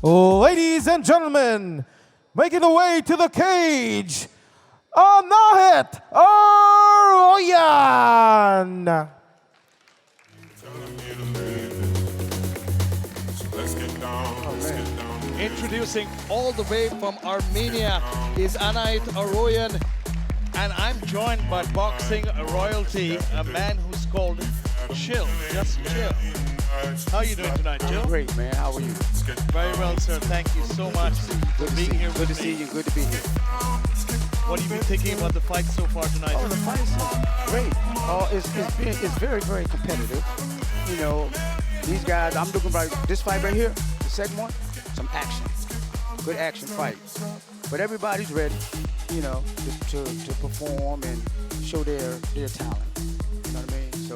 Ladies and gentlemen, making the way to the cage, Anahit, Aroyan. Introducing all the way from Armenia is Anahit Aroyan, and I'm joined by boxing royalty, a man who's called Chill, just Chill. How are you doing tonight, Chill? Great, man. How are you? Very well, sir. Thank you so much for being here with me. Good to see you. Good to be here. What have you been thinking about the fight so far tonight? Oh, the fight's great. It's very, very competitive. You know, these guys, I'm looking for this fight right here, the second one, some action. Good action fight. But everybody's ready, you know, to perform and show their talent. You know what I mean? So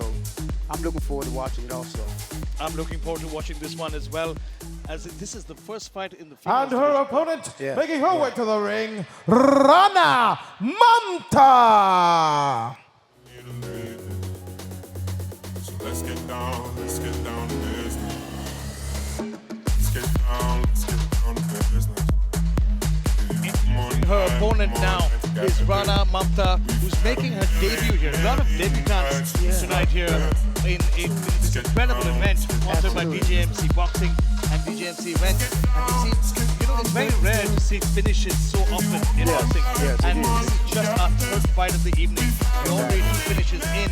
I'm looking forward to watching it also. I'm looking forward to watching this one as well, as this is the first fight in the female And her division. opponent, making her way to the ring, Rana, Mamta. So let's get down to business. Let's get down to business. Her opponent now is Rana Mamta, who's making her debut here. A lot of debutants tonight here in this incredible event sponsored by DJMC Boxing and DJMC Event. And you see, you know, it's very rare to see finishes so often in boxing. And this is just our third fight of the evening. We're already 2 finishes in,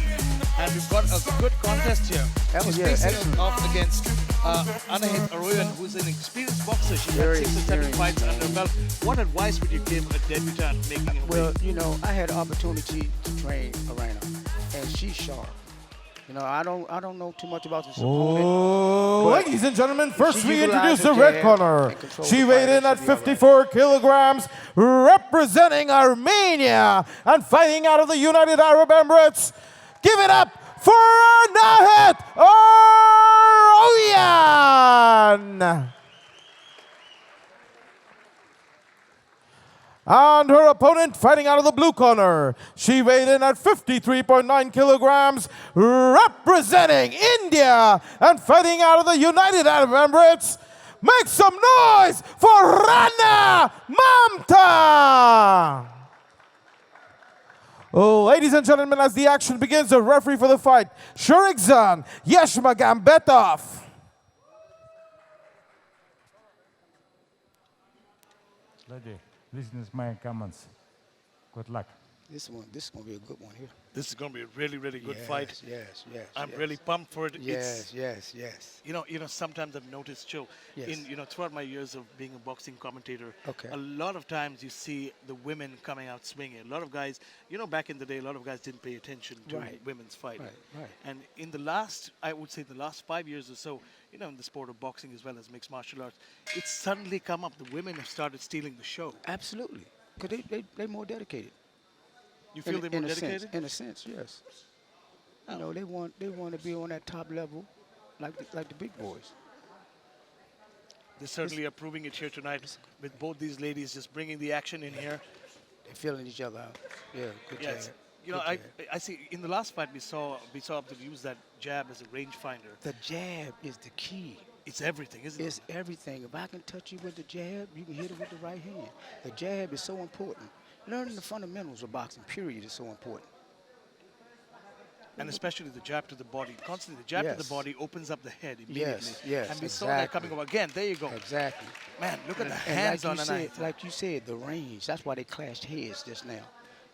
and we've got a good contest here. She's facing off against Anahit Aroyan, who's an experienced boxer. She's had 6 or 7 fights under her belt. What advice would you give a debutant making her way? Well, you know, I had the opportunity to train Rana, and she's sharp. You know, I don't know too much about this opponent. Ladies and gentlemen, first we introduce the red corner. She weighed in at 54 kilograms, representing Armenia and fighting out of the United Arab Emirates. Give it up for Anahit Aroyan! And her opponent fighting out of the blue corner. She weighed in at 53.9 kilograms, representing India and fighting out of the United Arab Emirates. Make some noise for Rana Mamta! Ladies and gentlemen, as the action begins, the referee for the fight, Shurikzan Yeshmagambetov. Lady, listen to my comments. Good luck. This is going to be a good one here. This is going to be a really, really good fight. Yes. I'm really pumped for it. Yes. You know, sometimes I've noticed, Joe, throughout my years of being a boxing commentator, a lot of times you see the women coming out swinging. A lot of guys, back in the day, a lot of guys didn't pay attention to women's fighting. Right. And in the last, I would say the last 5 years or so, in the sport of boxing as well as mixed martial arts, it's suddenly come up. The women have started stealing the show. Absolutely. Because they're more dedicated. You feel they're more dedicated? In a sense, yes. Oh. You know, they want to be on that top level, like the big boys. They certainly are proving it here tonight with both these ladies just bringing the action in here. They're feeling each other out. Yeah, good job. You know, I see in the last fight we saw Abdul use that jab as a rangefinder. The jab is the key. It's everything, isn't it? It's everything. If I can touch you with the jab, you can hit it with the right hand. The jab is so important. Learning the fundamentals of boxing, period, is so important. And especially the jab to the body. Constantly, the jab to the body opens up the head immediately. Yes, and we saw that coming over again. There you go. Exactly. Man, look at the hands on Anahit. Like you said, the range. That's why they clashed heads just now.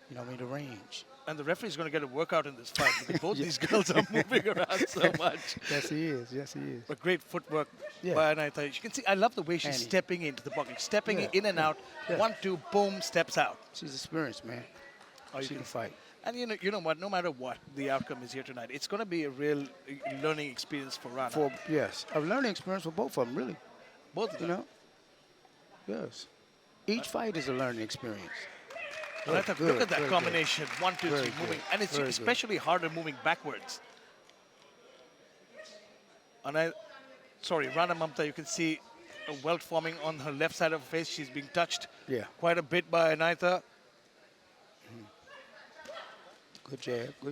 You know what I mean? The range. And the referee's going to get a workout in this fight because both these girls are moving around so much. Yes, he is. But great footwork by Anahit. You can see, I love the way she's stepping into the boxing, stepping in and out. 1, 2, boom, steps out. She's experienced, man. She can fight. And you know what? No matter what the outcome is here tonight, it's going to be a real learning experience for Rana. A learning experience for both of them, really. Both of them. You know? Yes. Each fight is a learning experience. Look at that combination. 1, 2, 3, moving. And it's especially harder moving backwards. And Rana Mamta, you can see a welt forming on her left side of her face. She's being touched quite a bit by Anahit. Good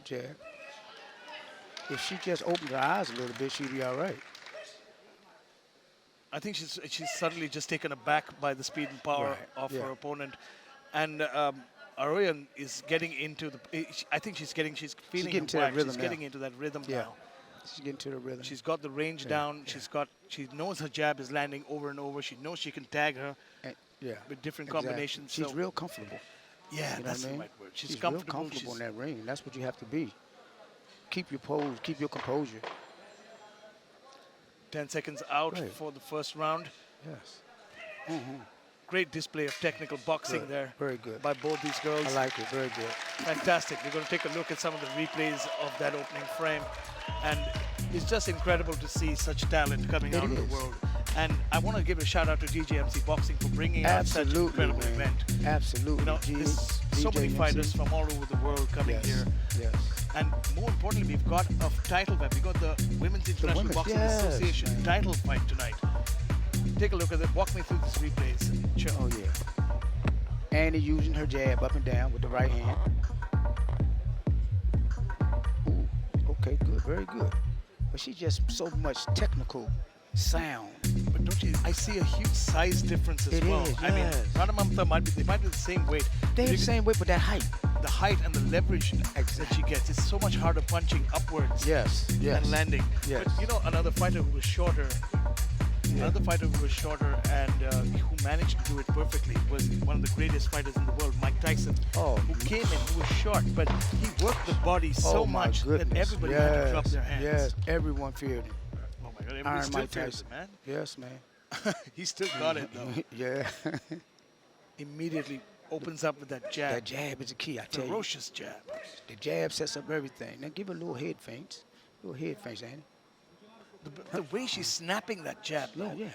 jab. If she just opened her eyes a little bit, she'd be all right. I think she's suddenly just taken aback by the speed and power Right, of yeah. her opponent, and Aroyan is getting into the. I think she's feeling getting her to that whack. rhythm She's now. getting into that rhythm Yeah. now. She's getting to the rhythm. She's got the range down. She knows her jab is landing over and over. She knows she can tag her yeah. with different Exactly. combinations. She's so real comfortable. yeah, You know that's what I the mean? right word. She's real comfortable. comfortable in that ring. That's what you have to be. Keep your pose. Keep your composure. 10 seconds out Right. for the first round. Yes. Great display of technical boxing Good. there Very good. by both these girls. I like it. Very good. Fantastic. We're going to take a look at some of the replays of that opening frame. And it's just incredible to see such talent coming out of the is. world. And I want to give a shout out to DJMC Boxing for bringing out such an Absolutely, incredible man. event. Absolutely. You know, there's so many DJMC. fighters from all over the world coming Yes. here. Yes. And more importantly, we've got a title fight. We've got the Women's International Women's, Boxing yes, Association man. title fight tonight. Take a look at it. Walk me through these replays. Sure. Oh, yeah. Annie using her jab up and down with the right hand. Ooh, okay, good, very good. But she's just so much technical sound. But don't you? I see a huge size difference as It well. is, I mean, yes. Rana Mamta might be the same weight. They're but the same way, but that height. the height and the leverage that she gets is so much harder punching upwards Yes, yes. and landing. Yes. But you know, another fighter who was shorter. Another fighter who was shorter and who managed to do it perfectly was one of the greatest fighters in the world, Mike Tyson, Oh, who came in, who was short, but he worked the body so oh my much goodness. that everybody had to drop their hands. Yes, everyone feared him. Oh my God, everybody Iron still Mike fears Tyson. him, man. Yes, man. He still got it though. Yeah. Immediately opens up with that jab. That jab is the key, I tell you. Ferocious jab. The jab sets up everything. Now give her a little head feints. Little head feints, Annie. The way she's snapping that jab, though. Yeah, yeah.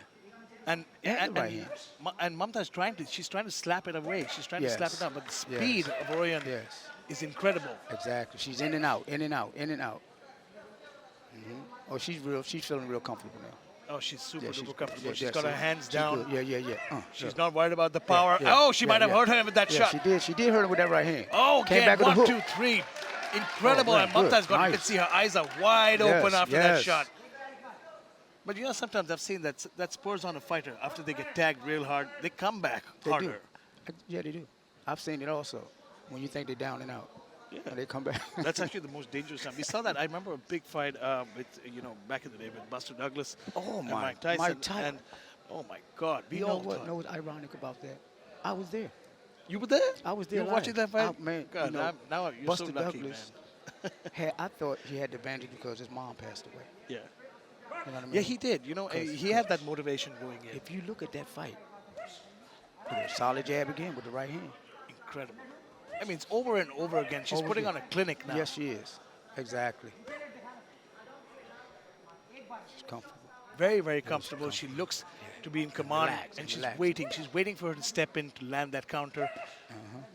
And And the right hand. Mamta is she's trying to slap it away. She's trying to slap it Yes. down, but the speed of Aroyan Yes. is incredible. Exactly. She's in and out, in and out, in and out. Oh, she's feeling real comfortable now. Oh, she's super Yeah, duper comfortable. yeah, She's yeah, got her see? hands She's down. good. Yeah. She's look. not worried about the power. Yeah, Oh, she yeah, might have yeah. hurt her with that Yeah, shot. she did. She did hurt her with that right hand. Oh, Came again, back with a 1, hook. 2, 3. Incredible. Oh, right, And Mamta's good. got, you can Nice. see her eyes are wide open after that yes. shot. But you know, sometimes I've seen that spurs on a fighter. After they get tagged real hard, they come back They harder. do. Yeah, they do. I've seen it also. When you think they're down and out, and they come back. That's actually the most dangerous time. We saw that. I remember a big fight with, back in the day with Buster Douglas Oh, and my. Mike Tyson. Mike Tyson. And, oh, my God. We You know all what? thought. No, what's ironic about that? I was there. You were there? I was there You were live. watching that fight? Man, God, you know, now you're Buster so lucky, Douglas man. I thought he had the advantage because his mom passed away. Yeah. You know what I mean? Yeah, he did. You know, he had that motivation going in. If you look at that fight, a solid jab again with the right hand. Incredible. I mean, it's over and over again. She's Over putting again. on a clinic now. Yes, she is. Exactly. She's comfortable. Very, very comfortable. She looks to be in command, relaxed, and she's relaxed. waiting. She's waiting for her to step in to land that counter.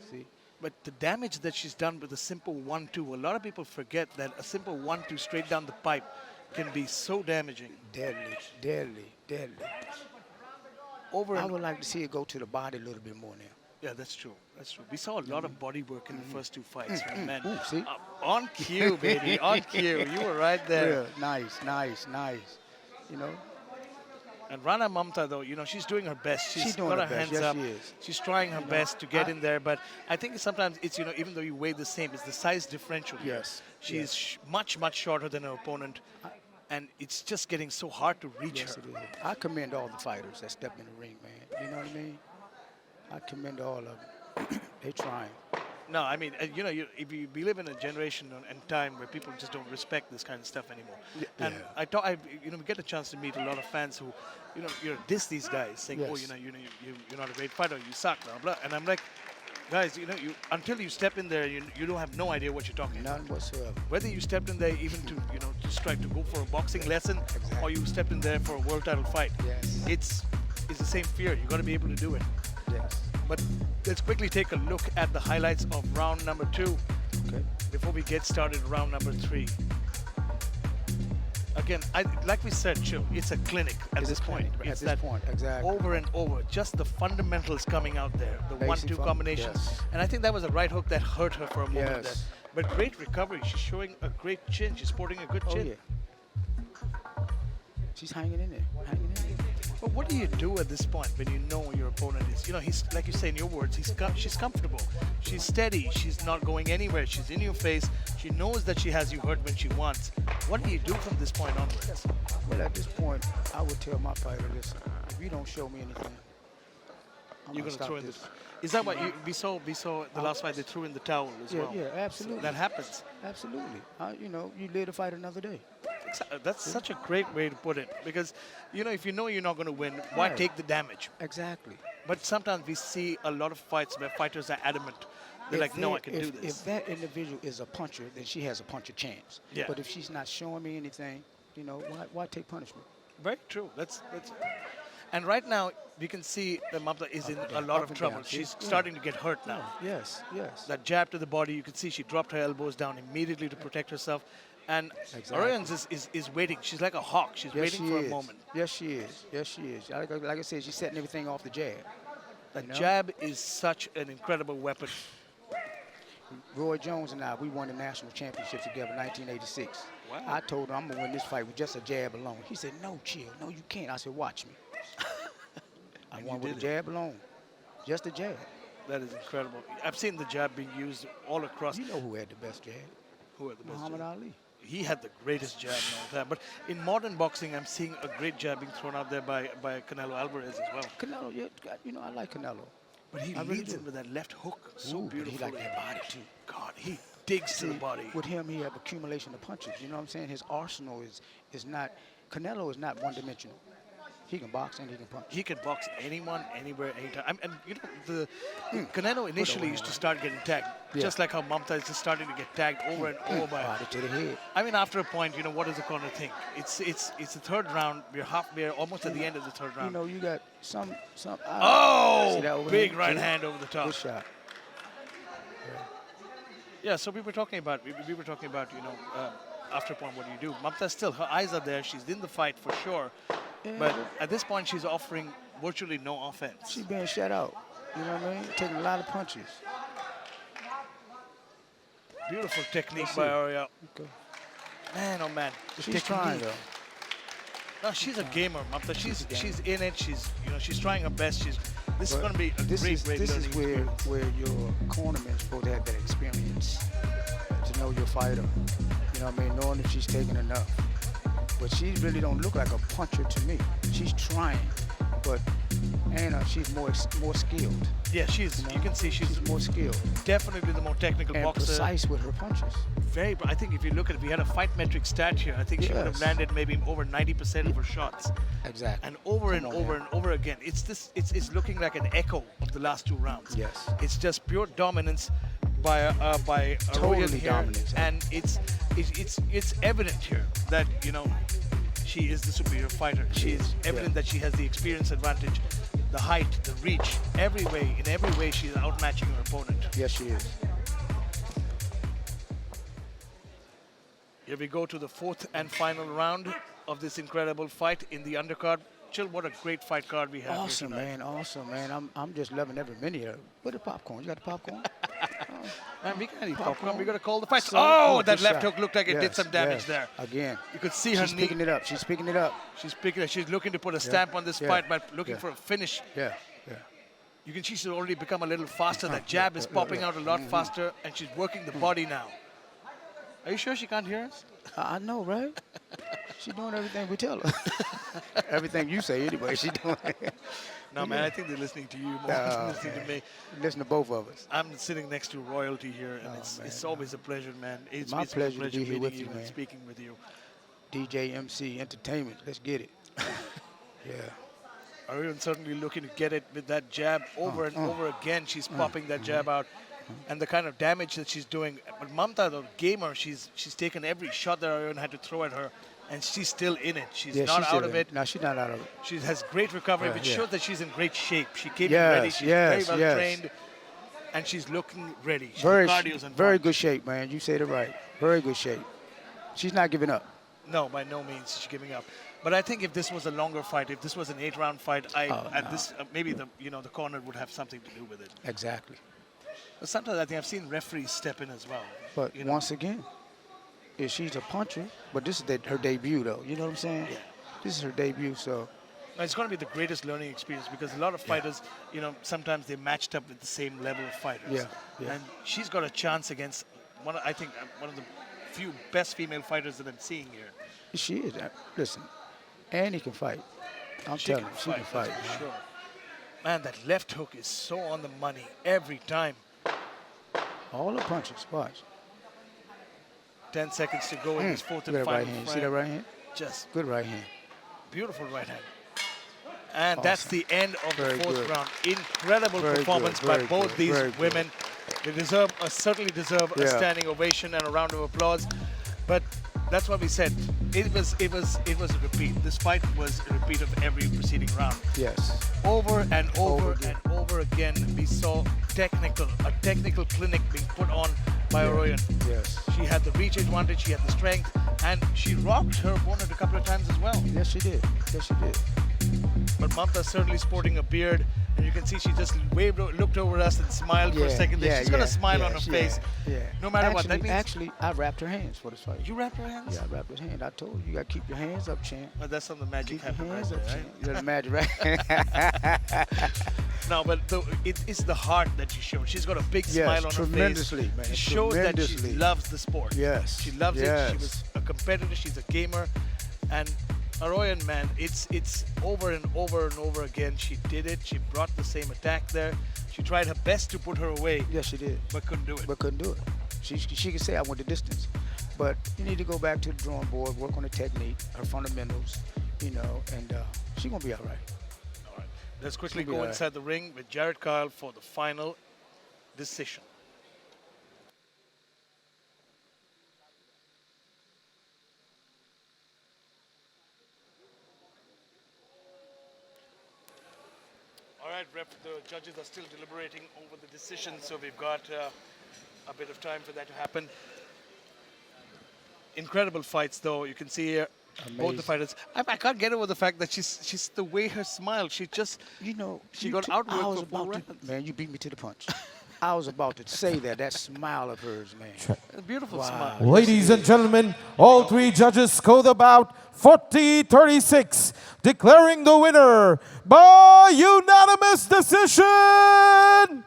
See? But the damage that she's done with a simple 1-2, a lot of people forget that a simple 1-2 straight down the pipe can be so damaging. Deadly, deadly, deadly. Over I and would like to see it go to the body a little bit more now. yeah, that's true. That's true. We saw a lot of body work in the first two fights from men. Ooh, see? On cue, baby. On cue. You were right there. Yeah, nice, nice, nice. You know? And Rana Mamta, though, you know, she's doing her best. She's doing got her her best. hands Yes, up. she is. She's trying her best to get in there. But I think sometimes it's, you know, even though you weigh the same, it's the size differential here. Yes, She yes. is much, much shorter than her opponent. And it's just getting so hard to reach Yes, her. it is. I commend all the fighters that step in the ring, man. You know what I mean? I commend all of them. They trying. No, I mean, you know, we live in a generation and time where people just don't respect this kind of stuff anymore. And Yeah. we get a chance to meet a lot of fans who, you know, diss these guys, saying, oh, Yes. you're not a great fighter, you suck, blah, blah. And I'm like, guys, you know, until you step in there, you don't have no idea what you're talking about. None whatsoever. Whether you stepped in there even to, you know, just try to go for a boxing lesson, Exactly. or you stepped in there for a world title fight. Yes. It's the same fear. You got to be able to do it. Yes. But let's quickly take a look at the highlights of round number 2 Okay. before we get started round number 3. Again, like we said, Chill, it's a clinic at It's this a point. clinic at It's this that point, exactly. over and over, just the fundamentals coming out there, the Basic 1-2 combinations. yes. And I think that was a right hook that hurt her for a moment Yes. there. But great recovery. She's showing a great chin. She's sporting a good Oh, chin. yeah. She's hanging in there. Hanging in there. But what do you do at this point when you know your opponent is, he's, like you say in your words, she's comfortable, she's steady, she's not going anywhere, she's in your face, she knows that she has you hurt when she wants. What do you do from this point onwards? Well, at this point, I would tell my fighter, listen, if you don't show me anything, You're going to throw in this. Is that what we saw the last fight, they threw in the towel as well? Yeah, absolutely. That happens. Absolutely. You live to fight another day. That's such a great way to put it, because if you know you're not going to win, why Right. take the damage? Exactly. But sometimes we see a lot of fights where fighters are adamant. They're like, no, I can do this. If that individual is a puncher, then she has a puncher chance. Yeah. But if she's not showing me anything, why take punishment? Very true. That's. And right now, we can see that Mamta is in a lot up of and trouble. down. She's Yeah. starting to get hurt now. Yes, yes. That jab to the body, you can see she dropped her elbows down immediately to protect herself. And Exactly. Aroyan is waiting. She's like a hawk. She's Yes, waiting she for is. a moment. Yes, she is. Yes, she is. Like I said, she's setting everything off the jab. That You know? jab is such an incredible weapon. Roy Jones and I, we won the national championship together in 1986. Wow. I told him I'm going to win this fight with just a jab alone. He said, no, chill. No, you can't. I said, watch me. I And won you with a did it. jab alone. Just a jab. That is incredible. I've seen the jab being used all across. You know who had the best jab? Who are the best Muhammad jab? Ali. He had the greatest jab and all that. But in modern boxing, I'm seeing a great jab being thrown out there by Canelo Alvarez as well. Canelo, I like Canelo. But he I really leads do. in with that left hook. So Ooh, but beautiful. he like that body, too. God, he digs to the body. With him, he have accumulation of punches. You know what I'm saying? His arsenal is not, Canelo is not one-dimensional. He can box and he can punch. He can box anyone, anywhere, anytime. And Canelo initially used to start getting tagged, Yeah. just like how Mamta is just starting to get tagged over and over by. Body to the head. I mean, after a point, what does the corner think? It's the third round. We're almost at the end of the third round. You got some. See that Oh, overhand? big right Good- hand over the top. Good shot. Yeah, so we were talking about after a point, what do you do? Mamta still, her eyes are there. She's in the fight for sure. But at this point, she's offering virtually no offense. She's being shut out. You know what I mean? Taking a lot of punches. Beautiful technique Let's by see. Aroyan. Okay. Man, oh man. The She's trying technique. though. No, she's a gamer, Mamta. She's in it. She's trying her best. This is going to be a This great is learning. where your cornerman's supposed to have that experience to know your fighter. You know what I mean? Knowing if she's taking enough. But she really don't look like a puncher to me. She's trying, but Anna, she's more skilled. Yeah, you can see she's She's more skilled definitely the more technical and boxer. precise with her punches. I think if you look at it, we had a fight metric stat here. I think she would have Yes. landed maybe over 90% of her shots. Exactly. And over and Come on, over man. and over again. It's looking like an echo of the last two rounds. Yes. It's just pure dominance by Aroyan Totally here, dominance. and it's evident here that she is the superior fighter. She is evident that she has the experience advantage, the height, the reach, in every way she is outmatching her opponent. Yes, she is. Here we go to the fourth and final round of this incredible fight in the undercard. Chill, what a great fight card we have Awesome, here tonight. man. Awesome, man. I'm just loving every minute of it. Where the popcorn? You got the popcorn? Man, we can't eat popcorn. We got to call the fight. So- Oh, good that left shot. hook looked like it did Yes, some damage yes. there. Again. You could see her She's knee. picking it up. She's picking it up. She's picking it. She's looking to put a stamp on this yeah, fight by looking yeah. for a finish. Yeah, yeah. You can see she's already become a little faster. That jab is popping out a lot faster, and she's working the body now. Are you sure she can't hear us? I know, right? She's doing everything we tell her. Everything you say, anyway. She's doing it. No, man, I think they're listening to you more than listening to me. Listen to both of us. I'm sitting next to royalty here, and Oh, it's man, always a pleasure, man. It's My a pleasure to be here meeting with you you, and man. speaking with you. DJMC Entertainment. Let's get it. Yeah. Aroyan certainly looking to get it with that jab over and over again. She's popping that jab out, and the kind of damage that she's doing. But Mamta, the gamer, she's taken every shot that Aroyan had to throw at her, and she's still in it. She's Yeah, not she's out still of in it. No, she's not out of it. She has great recovery, Yeah, which yeah. shows that she's in great shape. She came in Yes, ready. She's yes, very well yes. trained, and she's looking ready. Very, Cardio's on very point. good shape, man. You said it right. Very good shape. She's not giving up. No, by no means is she giving up. But I think if this was a longer fight, if this was an 8-round fight, maybe the corner would have something to do with it. Exactly. But sometimes I think I've seen referees step in as well. But you know. once again, if she's a puncher, but this is her debut, though. You know what I'm saying? Yeah. This is her debut, so It's going to be the greatest learning experience because a lot of fighters, you know, sometimes they matched up with the same level of fighters. Yeah. And she's got a chance against I think one of the few best female fighters that I'm seeing here. She is. Listen, Annie can fight. I'm telling you, she can fight. that's for sure. Man, that left hook is so on the money every time. All the punches. Watch. 10 seconds to go in this fourth and Look at that final right hand. frame. See that right hand? Just Good right hand. beautiful right hand. And that's the end of Very the fourth good. round. Incredible Very performance good, by very both good, these very good. women. They certainly deserve a Yeah. standing ovation and a round of applause. But that's what we said. It was a repeat. This fight was a repeat of every preceding round. Yes. Over and over again. and over again, we saw a technical clinic being put on by Aroyan. Yes. She had the reach advantage, she had the strength, and she rocked her opponent a couple of times as well. Yes, she did. Yes, she did. But Mamta certainly sporting a beard, and you can see she just looked over us and smiled for a second. There. She's got a smile on her face. Yeah. No matter what. That means Actually, I wrapped her hands for this fight. you wrapped her hands. Yeah, I wrapped her hand. I told you, you got to keep your hands up, champ. Well, that's some of the magic Keep your happened hands right up, there, champ. right? You're the magic, right? No, but it's the heart that she showed. She's got a big Yes, smile on her tremendously, face. man, It shows that she tremendously. loves the sport. Yes, She loves it. She yes. was a competitor. She's a gamer. And Aroyan, man, it's over and over and over again. She did it. She brought the same attack there. She tried her best to put her away, Yes, she did. but couldn't do it. But couldn't do it. She can say I went the distance. But you need to go back to the drawing board, work on the technique, her fundamentals, you know, and she's going to be all right. All right. Let's quickly She'll be go all right. inside the ring with Jared Kyle for the final decision. All right, Rep, the judges are still deliberating over the decision, so we've got a bit of time for that to happen. Incredible fights, though. You can see here both the Amazing. fighters. I can't get over the fact that she's the way her smile. She just You know, She you got t- outworked I was for four about to- rounds. Man, you beat me to the punch. I was about to say that smile of hers, man. a beautiful Wow. smile. Ladies and gentlemen, all three judges scored about 40-36, declaring the winner by unanimous decision,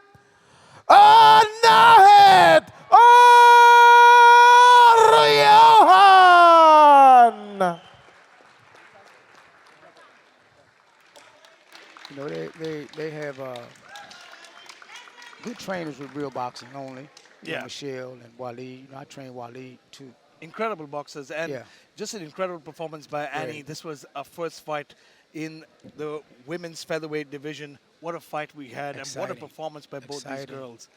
Anahit Aroyan. You know, they have good trainers with real boxing only. You know, Yeah. Michelle and Waleed. You know, I train Waleed too. Incredible boxers and Yeah. just an incredible performance by Annie. Great. This was our first fight in the women's featherweight division. What a fight we had and what a Exciting. performance by both these Exciting. girls.